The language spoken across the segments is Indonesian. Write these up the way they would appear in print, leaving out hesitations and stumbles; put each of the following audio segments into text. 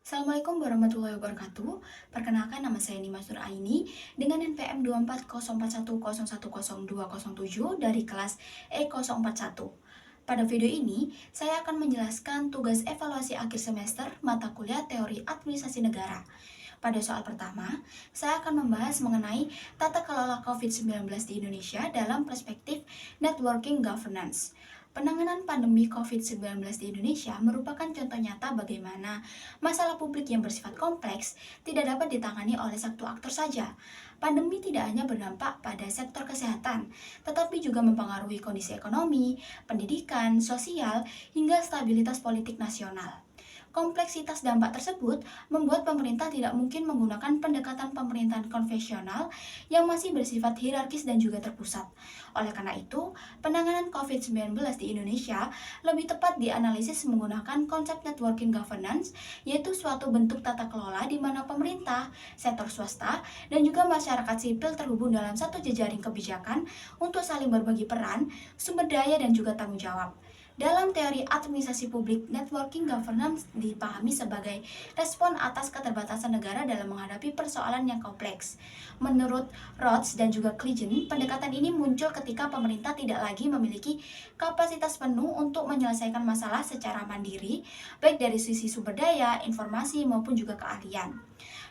Assalamualaikum warahmatullahi wabarakatuh. Perkenalkan, nama saya Nima Aini dengan NPM 24041010207 dari kelas E041. Pada video ini, saya akan menjelaskan tugas evaluasi akhir semester mata kuliah Teori Administrasi Negara. Pada soal pertama, saya akan membahas mengenai tata kelola COVID-19 di Indonesia dalam perspektif networking governance. Penanganan pandemi COVID-19 di Indonesia merupakan contoh nyata bagaimana masalah publik yang bersifat kompleks tidak dapat ditangani oleh satu aktor saja. Pandemi tidak hanya berdampak pada sektor kesehatan, tetapi juga mempengaruhi kondisi ekonomi, pendidikan, sosial, hingga stabilitas politik nasional. Kompleksitas dampak tersebut membuat pemerintah tidak mungkin menggunakan pendekatan pemerintahan konvensional yang masih bersifat hierarkis dan juga terpusat. Oleh karena itu, penanganan COVID-19 di Indonesia lebih tepat dianalisis menggunakan konsep networking governance, yaitu suatu bentuk tata kelola di mana pemerintah, sektor swasta, dan juga masyarakat sipil terhubung dalam satu jejaring kebijakan untuk saling berbagi peran, sumber daya, dan juga tanggung jawab. Dalam teori administrasi publik, networking governance dipahami sebagai respon atas keterbatasan negara dalam menghadapi persoalan yang kompleks. Menurut Rhodes dan juga Cligent, pendekatan ini muncul ketika pemerintah tidak lagi memiliki kapasitas penuh untuk menyelesaikan masalah secara mandiri, baik dari sisi sumber daya, informasi, maupun juga keahlian.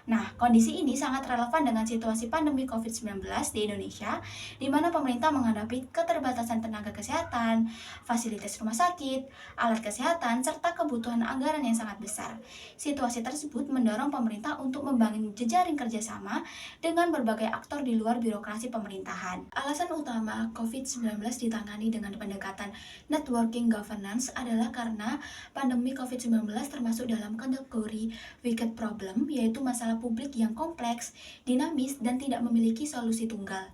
Nah, kondisi ini sangat relevan dengan situasi pandemi COVID-19 di Indonesia, di mana pemerintah menghadapi keterbatasan tenaga kesehatan, fasilitas rumah sakit, alat kesehatan, serta kebutuhan anggaran yang sangat besar. Situasi tersebut mendorong pemerintah untuk membangun jejaring kerjasama dengan berbagai aktor di luar birokrasi pemerintahan. Alasan utama COVID-19 ditangani dengan pendekatan networking governance adalah karena pandemi COVID-19 termasuk dalam kategori wicked problem, yaitu masalah publik yang kompleks, dinamis, dan tidak memiliki solusi tunggal.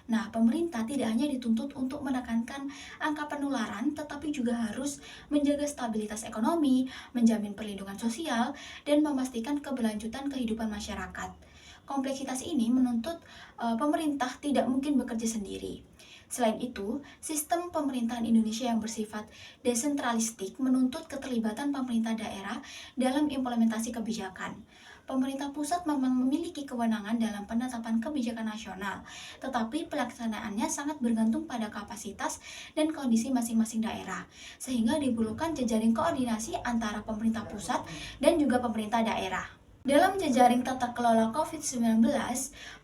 Nah, pemerintah tidak hanya dituntut untuk menekankan angka penularan, tetapi juga harus menjaga stabilitas ekonomi, menjamin perlindungan sosial, dan memastikan keberlanjutan kehidupan masyarakat. Kompleksitas ini menuntut pemerintah tidak mungkin bekerja sendiri. Selain itu, sistem pemerintahan Indonesia yang bersifat desentralistik menuntut keterlibatan pemerintah daerah dalam implementasi kebijakan. Pemerintah pusat memang memiliki kewenangan dalam penetapan kebijakan nasional, tetapi pelaksanaannya sangat bergantung pada kapasitas dan kondisi masing-masing daerah, sehingga diperlukan jejaring koordinasi antara pemerintah pusat dan juga pemerintah daerah. Dalam jejaring tata kelola COVID-19,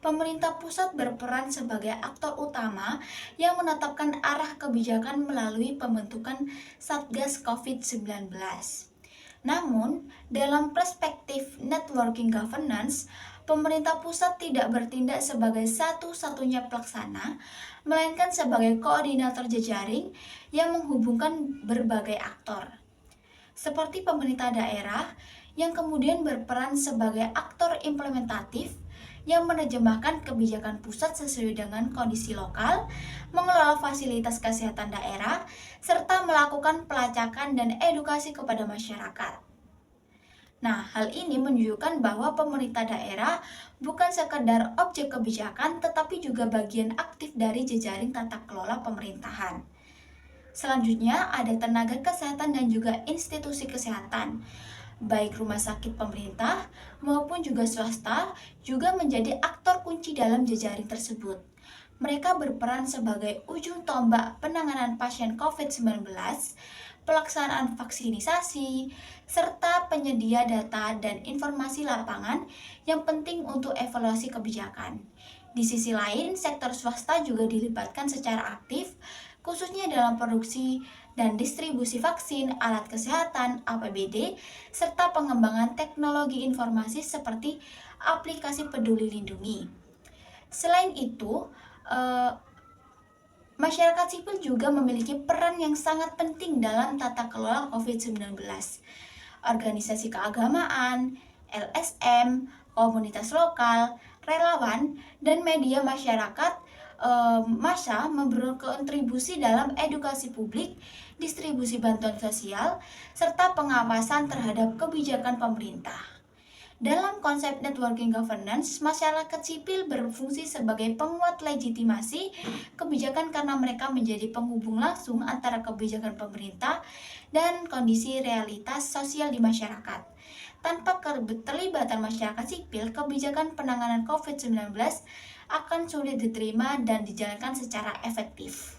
pemerintah pusat berperan sebagai aktor utama yang menetapkan arah kebijakan melalui pembentukan Satgas COVID-19. Namun, dalam perspektif networking governance, pemerintah pusat tidak bertindak sebagai satu-satunya pelaksana, melainkan sebagai koordinator jejaring yang menghubungkan berbagai aktor. Seperti pemerintah daerah yang kemudian berperan sebagai aktor implementatif yang menerjemahkan kebijakan pusat sesuai dengan kondisi lokal, mengelola fasilitas kesehatan daerah, serta melakukan pelacakan dan edukasi kepada masyarakat. Nah, hal ini menunjukkan bahwa pemerintah daerah bukan sekedar objek kebijakan, tetapi juga bagian aktif dari jejaring tata kelola pemerintahan. Selanjutnya, ada tenaga kesehatan dan juga institusi kesehatan. Baik rumah sakit pemerintah maupun juga swasta juga menjadi aktor kunci dalam jejaring tersebut. Mereka berperan sebagai ujung tombak penanganan pasien COVID-19, pelaksanaan vaksinisasi, serta penyedia data dan informasi lapangan yang penting untuk evaluasi kebijakan. Di sisi lain, sektor swasta juga dilibatkan secara aktif, khususnya dalam produksi dan distribusi vaksin, alat kesehatan, APBD, serta pengembangan teknologi informasi seperti aplikasi Peduli Lindungi. Selain itu, masyarakat sipil juga memiliki peran yang sangat penting dalam tata kelola COVID-19. Organisasi keagamaan, LSM, komunitas lokal, relawan, dan media masyarakat massa berkontribusi dalam edukasi publik, distribusi bantuan sosial, serta pengawasan terhadap kebijakan pemerintah. Dalam konsep networking governance, masyarakat sipil berfungsi sebagai penguat legitimasi kebijakan karena mereka menjadi penghubung langsung antara kebijakan pemerintah dan kondisi realitas sosial di masyarakat. Tanpa keterlibatan masyarakat sipil, kebijakan penanganan COVID-19 akan sulit diterima dan dijalankan secara efektif.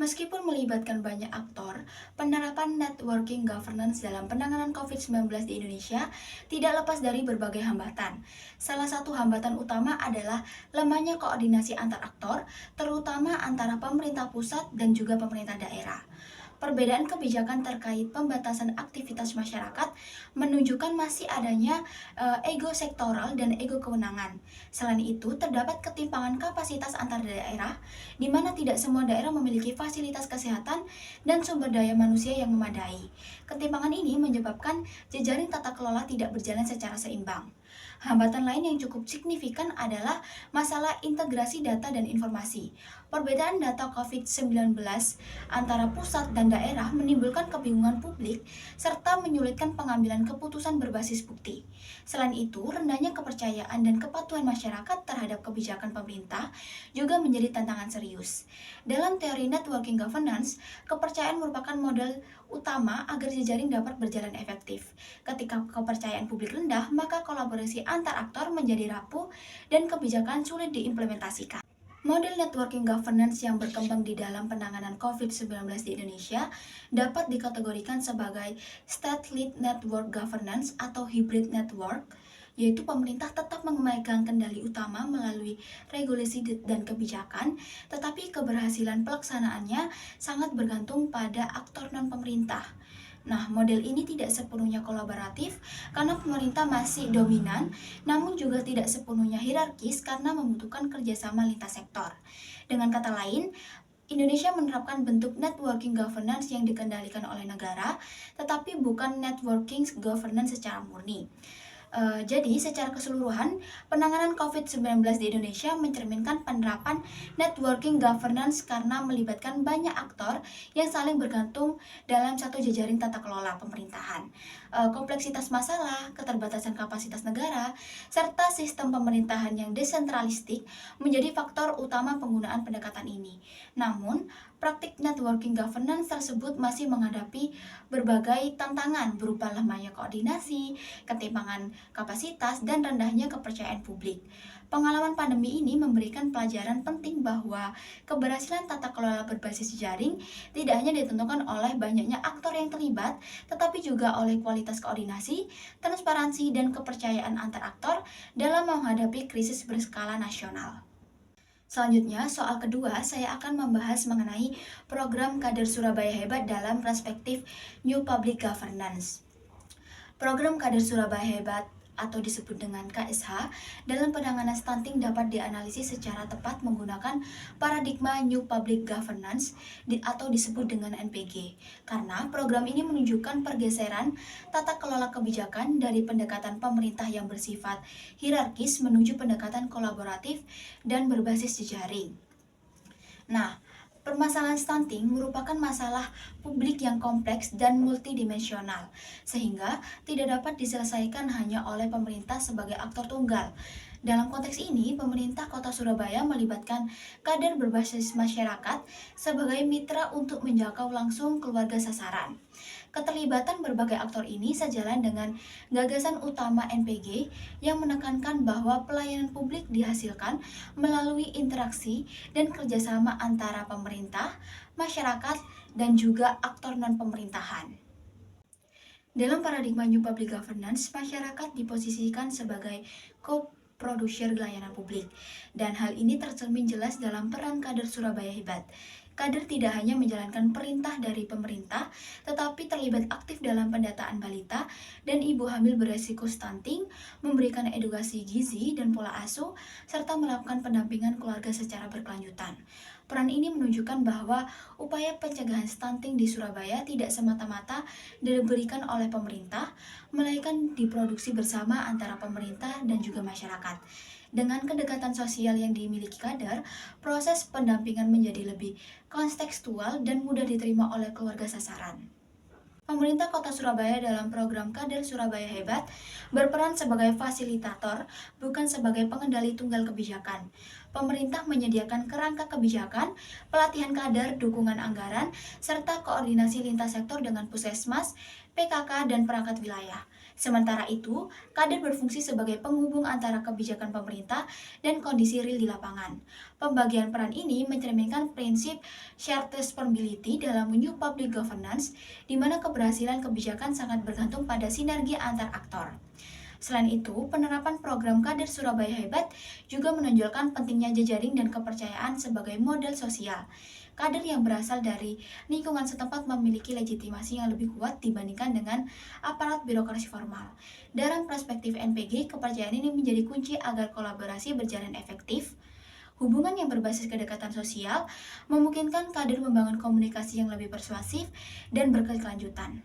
Meskipun melibatkan banyak aktor, penerapan networking governance dalam penanganan COVID-19 di Indonesia tidak lepas dari berbagai hambatan. Salah satu hambatan utama adalah lemahnya koordinasi antar aktor, terutama antara pemerintah pusat dan juga pemerintah daerah. Perbedaan kebijakan terkait pembatasan aktivitas masyarakat menunjukkan masih adanya ego sektoral dan ego kewenangan. Selain itu, terdapat ketimpangan kapasitas antar daerah, di mana tidak semua daerah memiliki fasilitas kesehatan dan sumber daya manusia yang memadai. Ketimpangan ini menyebabkan jejaring tata kelola tidak berjalan secara seimbang. Hambatan lain yang cukup signifikan adalah masalah integrasi data dan informasi. Perbedaan data COVID-19 antara pusat dan daerah menimbulkan kebingungan publik serta menyulitkan pengambilan keputusan berbasis bukti. Selain itu, rendahnya kepercayaan dan kepatuhan masyarakat terhadap kebijakan pemerintah juga menjadi tantangan serius. Dalam teori networking governance, kepercayaan merupakan modal utama agar jejaring dapat berjalan efektif. Ketika kepercayaan publik rendah, maka kolaborasi antar aktor menjadi rapuh dan kebijakan sulit diimplementasikan. Model networking governance yang berkembang di dalam penanganan COVID-19 di Indonesia dapat dikategorikan sebagai state-led network governance atau hybrid network, yaitu pemerintah tetap memegang kendali utama melalui regulasi dan kebijakan, tetapi keberhasilan pelaksanaannya sangat bergantung pada aktor non-pemerintah. Nah, model ini tidak sepenuhnya kolaboratif karena pemerintah masih dominan, namun juga tidak sepenuhnya hierarkis karena membutuhkan kerjasama lintas sektor. Dengan kata lain, Indonesia menerapkan bentuk networking governance yang dikendalikan oleh negara, tetapi bukan networking governance secara murni. Jadi, secara keseluruhan, penanganan COVID-19 di Indonesia mencerminkan penerapan networking governance karena melibatkan banyak aktor yang saling bergantung dalam satu jejaring tata kelola pemerintahan. Kompleksitas masalah, keterbatasan kapasitas negara, serta sistem pemerintahan yang desentralistik menjadi faktor utama penggunaan pendekatan ini. Namun, praktik networking governance tersebut masih menghadapi berbagai tantangan berupa lemahnya koordinasi, ketimpangan kapasitas, dan rendahnya kepercayaan publik. Pengalaman pandemi ini memberikan pelajaran penting bahwa keberhasilan tata kelola berbasis jejaring tidak hanya ditentukan oleh banyaknya aktor yang terlibat, tetapi juga oleh kualitas koordinasi, transparansi, dan kepercayaan antar aktor dalam menghadapi krisis berskala nasional. Selanjutnya, soal kedua, saya akan membahas mengenai program Kader Surabaya Hebat dalam perspektif New Public Governance. Program Kader Surabaya Hebat atau disebut dengan KSH dalam penanganan stunting dapat dianalisis secara tepat menggunakan paradigma New Public Governance atau disebut dengan NPG, karena program ini menunjukkan pergeseran tata kelola kebijakan dari pendekatan pemerintah yang bersifat hierarkis menuju pendekatan kolaboratif dan berbasis jejaring. Nah, permasalahan stunting merupakan masalah publik yang kompleks dan multidimensional, sehingga tidak dapat diselesaikan hanya oleh pemerintah sebagai aktor tunggal. Dalam konteks ini, pemerintah Kota Surabaya melibatkan kader berbasis masyarakat sebagai mitra untuk menjangkau langsung keluarga sasaran. Keterlibatan berbagai aktor ini sejalan dengan gagasan utama NPG yang menekankan bahwa pelayanan publik dihasilkan melalui interaksi dan kerjasama antara pemerintah, masyarakat, dan juga aktor non-pemerintahan. Dalam paradigma New Public Governance, masyarakat diposisikan sebagai co-producer layanan publik, dan hal ini tercermin jelas dalam peran kader Surabaya Hebat. Kader tidak hanya menjalankan perintah dari pemerintah, tetapi terlibat aktif dalam pendataan balita dan ibu hamil beresiko stunting, memberikan edukasi gizi dan pola asuh, serta melakukan pendampingan keluarga secara berkelanjutan. Peran ini menunjukkan bahwa upaya pencegahan stunting di Surabaya tidak semata-mata diberikan oleh pemerintah, melainkan diproduksi bersama antara pemerintah dan juga masyarakat. Dengan kedekatan sosial yang dimiliki kader, proses pendampingan menjadi lebih kontekstual dan mudah diterima oleh keluarga sasaran. Pemerintah Kota Surabaya dalam program Kader Surabaya Hebat berperan sebagai fasilitator, bukan sebagai pengendali tunggal kebijakan. Pemerintah menyediakan kerangka kebijakan, pelatihan kader, dukungan anggaran, serta koordinasi lintas sektor dengan puskesmas, PKK, dan perangkat wilayah. Sementara itu, kader berfungsi sebagai penghubung antara kebijakan pemerintah dan kondisi real di lapangan. Pembagian peran ini mencerminkan prinsip shared responsibility dalam New Public Governance, di mana keberhasilan kebijakan sangat bergantung pada sinergi antar aktor. Selain itu, penerapan program Kader Surabaya Hebat juga menonjolkan pentingnya jejaring dan kepercayaan sebagai model sosial. Kader yang berasal dari lingkungan setempat memiliki legitimasi yang lebih kuat dibandingkan dengan aparat birokrasi formal. Dalam perspektif NPG, kepercayaan ini menjadi kunci agar kolaborasi berjalan efektif. Hubungan yang berbasis kedekatan sosial memungkinkan kader membangun komunikasi yang lebih persuasif dan berkelanjutan.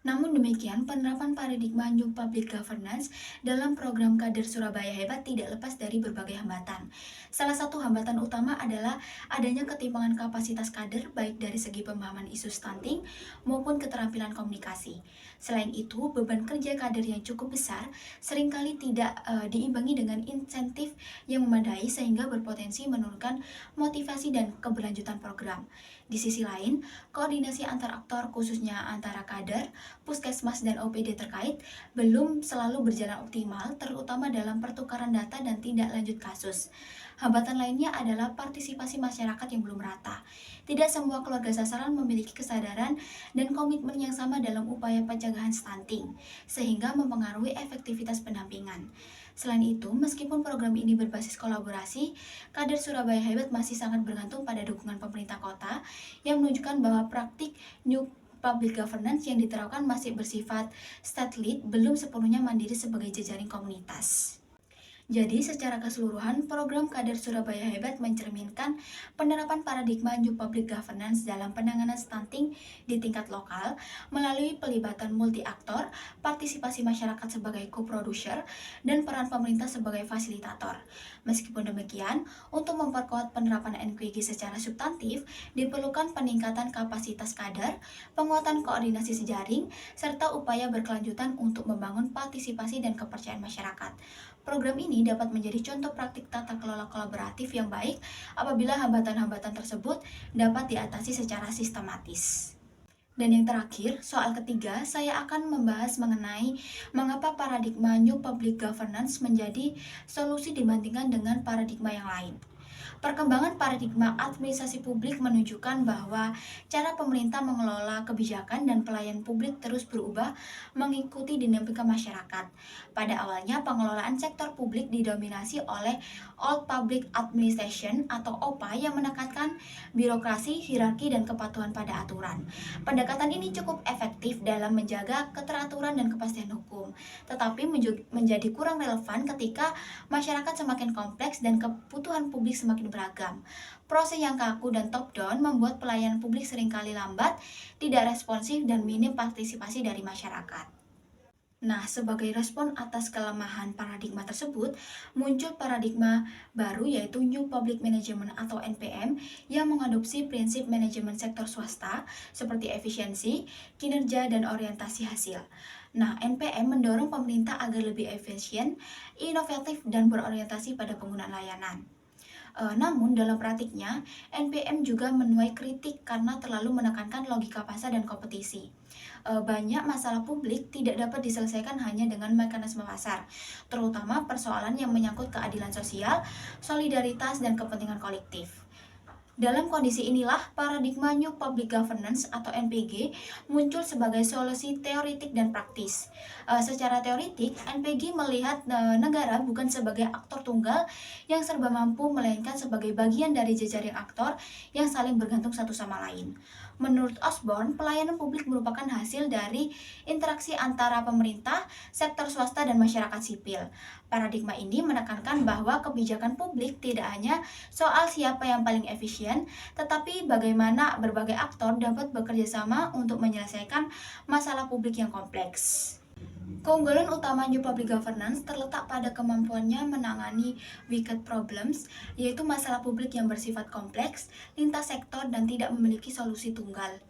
Namun demikian, penerapan paradigma New Public Governance dalam program Kader Surabaya Hebat tidak lepas dari berbagai hambatan. Salah satu hambatan utama adalah adanya ketimpangan kapasitas kader baik dari segi pemahaman isu stunting maupun keterampilan komunikasi. Selain itu, beban kerja kader yang cukup besar seringkali tidak diimbangi dengan insentif yang memadai sehingga berpotensi menurunkan motivasi dan keberlanjutan program. Di sisi lain, koordinasi antar aktor khususnya antara kader, puskesmas, dan OPD terkait belum selalu berjalan optimal, terutama dalam pertukaran data dan tindak lanjut kasus. Hambatan lainnya adalah partisipasi masyarakat yang belum rata. Tidak semua keluarga sasaran memiliki kesadaran dan komitmen yang sama dalam upaya pencegahan stunting, sehingga mempengaruhi efektivitas pendampingan. Selain itu, meskipun program ini berbasis kolaborasi, Kader Surabaya Hebat masih sangat bergantung pada dukungan pemerintah kota yang menunjukkan bahwa praktik New Public Governance yang diterapkan masih bersifat state-led, belum sepenuhnya mandiri sebagai jejaring komunitas. Jadi, secara keseluruhan, program Kader Surabaya Hebat mencerminkan penerapan paradigma New Public Governance dalam penanganan stunting di tingkat lokal melalui pelibatan multi-aktor, partisipasi masyarakat sebagai co-producer, dan peran pemerintah sebagai fasilitator. Meskipun demikian, untuk memperkuat penerapan NQG secara substantif, diperlukan peningkatan kapasitas kader, penguatan koordinasi sejaring, serta upaya berkelanjutan untuk membangun partisipasi dan kepercayaan masyarakat. Program ini dapat menjadi contoh praktik tata kelola kolaboratif yang baik apabila hambatan-hambatan tersebut dapat diatasi secara sistematis. Dan yang terakhir, soal ketiga, saya akan membahas mengenai mengapa paradigma New Public Governance menjadi solusi dibandingkan dengan paradigma yang lain. Perkembangan paradigma administrasi publik menunjukkan bahwa cara pemerintah mengelola kebijakan dan pelayanan publik terus berubah mengikuti dinamika masyarakat. Pada awalnya, pengelolaan sektor publik didominasi oleh Old Public Administration atau OPA yang menekankan birokrasi, hierarki, dan kepatuhan pada aturan. Pendekatan ini cukup efektif dalam menjaga keteraturan dan kepastian hukum, tetapi menjadi kurang relevan ketika masyarakat semakin kompleks dan kebutuhan publik semakin beragam. Proses yang kaku dan top-down membuat pelayanan publik seringkali lambat, tidak responsif, dan minim partisipasi dari masyarakat. Nah, sebagai respon atas kelemahan paradigma tersebut, muncul paradigma baru yaitu New Public Management atau NPM yang mengadopsi prinsip manajemen sektor swasta seperti efisiensi, kinerja, dan orientasi hasil. Nah, NPM mendorong pemerintah agar lebih efisien, inovatif, dan berorientasi pada penggunaan layanan. Namun dalam praktiknya, NPM juga menuai kritik karena terlalu menekankan logika pasar dan kompetisi. Banyak masalah publik tidak dapat diselesaikan hanya dengan mekanisme pasar, terutama persoalan yang menyangkut keadilan sosial, solidaritas, dan kepentingan kolektif. Dalam kondisi inilah, paradigma New Public Governance atau NPG muncul sebagai solusi teoritik dan praktis. Secara teoritik, NPG melihat negara bukan sebagai aktor tunggal yang serba mampu, melainkan sebagai bagian dari jejaring aktor yang saling bergantung satu sama lain. Menurut Osborne, pelayanan publik merupakan hasil dari interaksi antara pemerintah, sektor swasta, dan masyarakat sipil. Paradigma ini menekankan bahwa kebijakan publik tidak hanya soal siapa yang paling efisien, tetapi bagaimana berbagai aktor dapat bekerja sama untuk menyelesaikan masalah publik yang kompleks. Keunggulan utama New Public Governance terletak pada kemampuannya menangani wicked problems, yaitu masalah publik yang bersifat kompleks, lintas sektor, dan tidak memiliki solusi tunggal.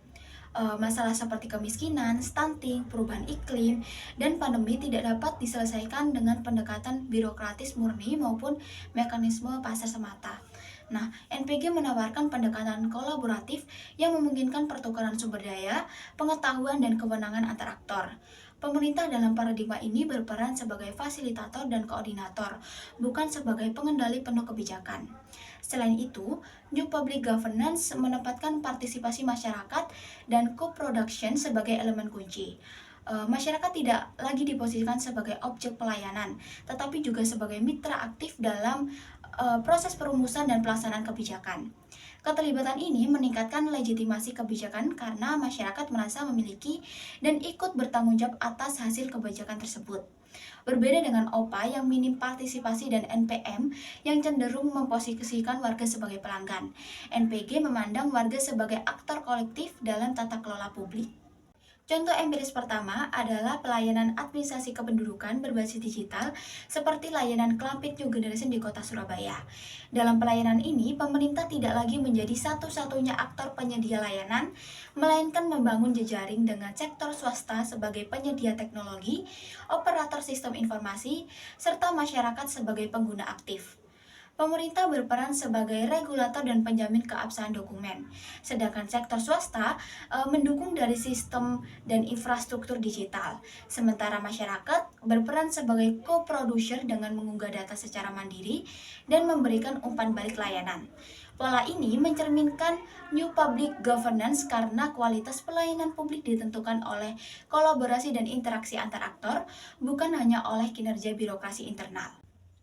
Masalah seperti kemiskinan, stunting, perubahan iklim, dan pandemi tidak dapat diselesaikan dengan pendekatan birokratis murni maupun mekanisme pasar semata. Nah, NPG menawarkan pendekatan kolaboratif yang memungkinkan pertukaran sumber daya, pengetahuan, dan kewenangan antar aktor. Pemerintah dalam paradigma ini berperan sebagai fasilitator dan koordinator, bukan sebagai pengendali penuh kebijakan. Selain itu, New Public Governance menempatkan partisipasi masyarakat dan co-production sebagai elemen kunci. Masyarakat tidak lagi diposisikan sebagai objek pelayanan, tetapi juga sebagai mitra aktif dalam proses perumusan dan pelaksanaan kebijakan. Keterlibatan ini meningkatkan legitimasi kebijakan karena masyarakat merasa memiliki dan ikut bertanggung jawab atas hasil kebijakan tersebut. Berbeda dengan OPA yang minim partisipasi dan NPM yang cenderung memposisikan warga sebagai pelanggan, NPG memandang warga sebagai aktor kolektif dalam tata kelola publik. Contoh empiris pertama adalah pelayanan administrasi kependudukan berbasis digital seperti layanan Klampit New Generation di Kota Surabaya. Dalam pelayanan ini, pemerintah tidak lagi menjadi satu-satunya aktor penyedia layanan, melainkan membangun jejaring dengan sektor swasta sebagai penyedia teknologi, operator sistem informasi, serta masyarakat sebagai pengguna aktif. Pemerintah berperan sebagai regulator dan penjamin keabsahan dokumen, sedangkan sektor swasta mendukung dari sistem dan infrastruktur digital. Sementara masyarakat berperan sebagai co-producer dengan mengunggah data secara mandiri dan memberikan umpan balik layanan. Pola ini mencerminkan New Public Governance karena kualitas pelayanan publik ditentukan oleh kolaborasi dan interaksi antar aktor, bukan hanya oleh kinerja birokrasi internal.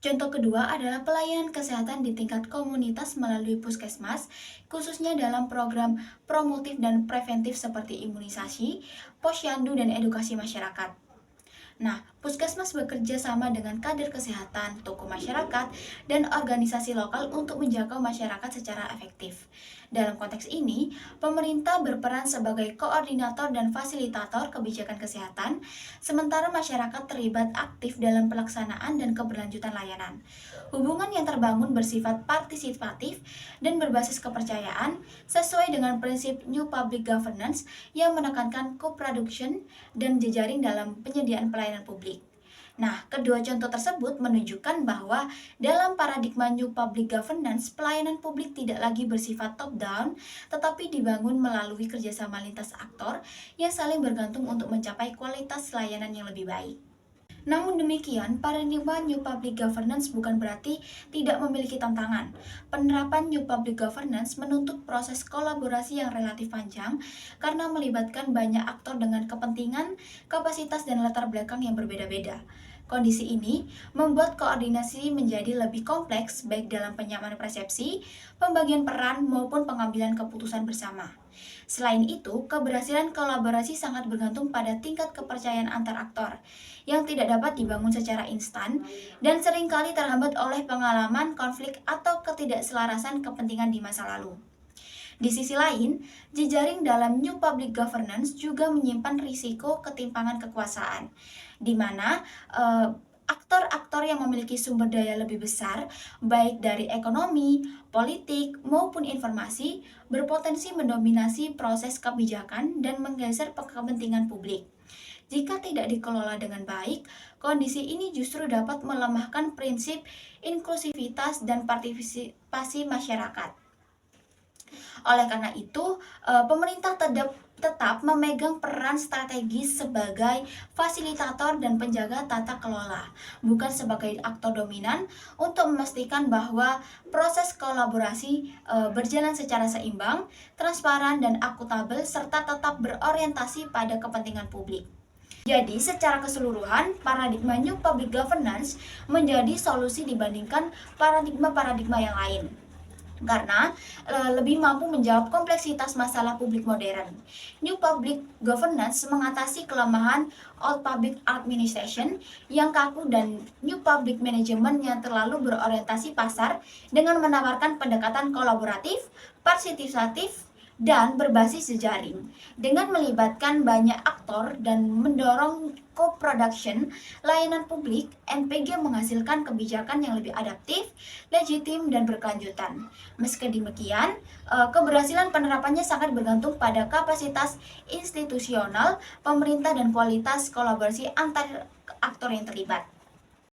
Contoh kedua adalah pelayanan kesehatan di tingkat komunitas melalui puskesmas, khususnya dalam program promotif dan preventif seperti imunisasi, posyandu, dan edukasi masyarakat. Nah, puskesmas bekerja sama dengan kader kesehatan, tokoh masyarakat, dan organisasi lokal untuk menjangkau masyarakat secara efektif. Dalam konteks ini, pemerintah berperan sebagai koordinator dan fasilitator kebijakan kesehatan, sementara masyarakat terlibat aktif dalam pelaksanaan dan keberlanjutan layanan. Hubungan yang terbangun bersifat partisipatif dan berbasis kepercayaan sesuai dengan prinsip New Public Governance yang menekankan co-production dan jejaring dalam penyediaan pelayanan publik. Nah, kedua contoh tersebut menunjukkan bahwa dalam paradigma New Public Governance, pelayanan publik tidak lagi bersifat top-down, tetapi dibangun melalui kerjasama lintas aktor yang saling bergantung untuk mencapai kualitas layanan yang lebih baik. Namun demikian, paradigma New Public Governance bukan berarti tidak memiliki tantangan. Penerapan New Public Governance menuntut proses kolaborasi yang relatif panjang karena melibatkan banyak aktor dengan kepentingan, kapasitas, dan latar belakang yang berbeda-beda. Kondisi ini membuat koordinasi menjadi lebih kompleks baik dalam penyamaan persepsi, pembagian peran, maupun pengambilan keputusan bersama. Selain itu, keberhasilan kolaborasi sangat bergantung pada tingkat kepercayaan antar aktor yang tidak dapat dibangun secara instan dan seringkali terhambat oleh pengalaman konflik atau ketidakselarasan kepentingan di masa lalu. Di sisi lain, jejaring dalam New Public Governance juga menyimpan risiko ketimpangan kekuasaan, di mana aktor-aktor yang memiliki sumber daya lebih besar, baik dari ekonomi, politik, maupun informasi, berpotensi mendominasi proses kebijakan dan menggeser kepentingan publik. Jika tidak dikelola dengan baik, kondisi ini justru dapat melemahkan prinsip inklusivitas dan partisipasi masyarakat. Oleh karena itu, pemerintah tetap memegang peran strategis sebagai fasilitator dan penjaga tata kelola, bukan sebagai aktor dominan, untuk memastikan bahwa proses kolaborasi berjalan secara seimbang, transparan, dan akuntabel, serta tetap berorientasi pada kepentingan publik. Jadi, secara keseluruhan, paradigma New Public Governance menjadi solusi dibandingkan paradigma-paradigma yang lain, karena lebih mampu menjawab kompleksitas masalah publik modern. New Public Governance mengatasi kelemahan Old Public Administration yang kaku dan New Public Management yang terlalu berorientasi pasar dengan menawarkan pendekatan kolaboratif, partisipatif, dan berbasis jejaring. Dengan melibatkan banyak aktor dan mendorong co-production layanan publik, NPG menghasilkan kebijakan yang lebih adaptif, legitim, dan berkelanjutan. Meski demikian, keberhasilan penerapannya sangat bergantung pada kapasitas institusional, pemerintah, dan kualitas kolaborasi antar aktor yang terlibat.